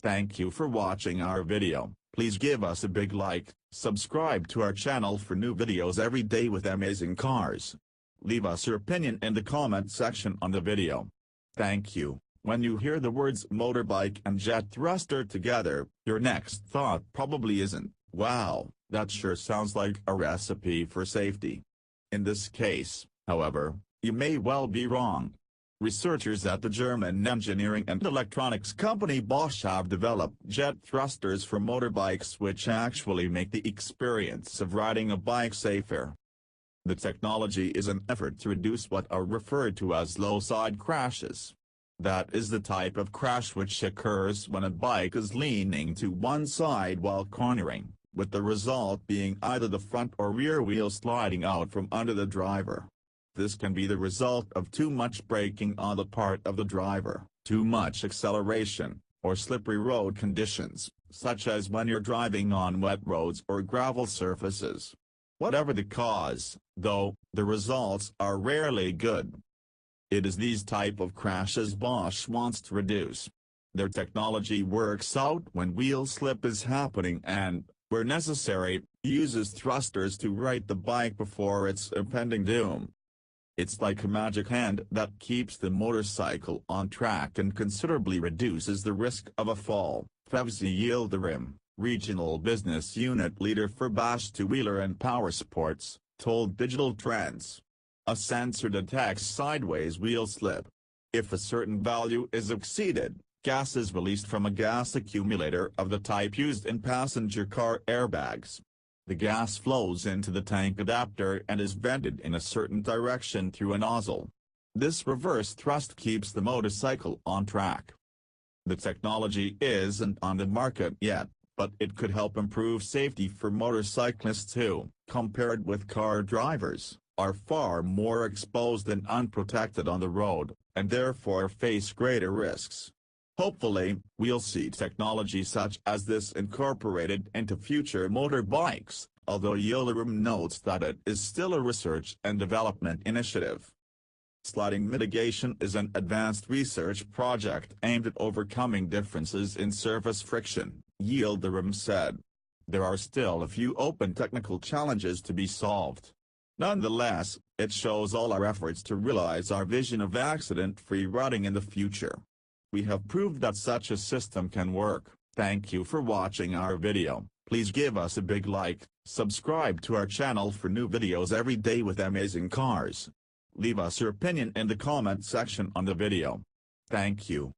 Thank you for watching our video. Please give us a big like, subscribe to our channel for new videos every day with amazing cars. Leave us your opinion in the comment section on the video. Thank you. When you hear the words motorbike and jet thruster together, your next thought probably isn't, "Wow, that sure sounds like a recipe for safety." In this case, however, you may well be wrong. Researchers at the German engineering and electronics company Bosch have developed jet thrusters for motorbikes which actually make the experience of riding a bike safer. The technology is an effort to reduce what are referred to as low-side crashes. That is the type of crash which occurs when a bike is leaning to one side while cornering, with the result being either the front or rear wheel sliding out from under the driver. This can be the result of too much braking on the part of the driver, too much acceleration, or slippery road conditions, such as when you're driving on wet roads or gravel surfaces. Whatever the cause, though, the results are rarely good. It is these type of crashes Bosch wants to reduce. Their technology works out when wheel slip is happening and, where necessary, uses thrusters to right the bike before its impending doom. It's like a magic hand that keeps the motorcycle on track and considerably reduces the risk of a fall. Fevzi Yildirim, regional business unit leader for Bosch two-wheeler and power sports, told Digital Trends. A sensor detects sideways wheel slip. If a certain value is exceeded, gas is released from a gas accumulator of the type used in passenger car airbags. The gas flows into the tank adapter and is vented in a certain direction through a nozzle. This reverse thrust keeps the motorcycle on track. The technology isn't on the market yet, but it could help improve safety for motorcyclists who, compared with car drivers, are far more exposed and unprotected on the road, and therefore face greater risks. Hopefully, we'll see technology such as this incorporated into future motorbikes, although Yildirim notes that it is still a research and development initiative. Sliding mitigation is an advanced research project aimed at overcoming differences in surface friction, Yildirim said. There are still a few open technical challenges to be solved. Nonetheless, it shows all our efforts to realize our vision of accident-free riding in the future. We have proved that such a system can work. Thank you for watching our video. Please give us a big like, subscribe to our channel for new videos every day with amazing cars. Leave us your opinion in the comment section on the video. Thank you.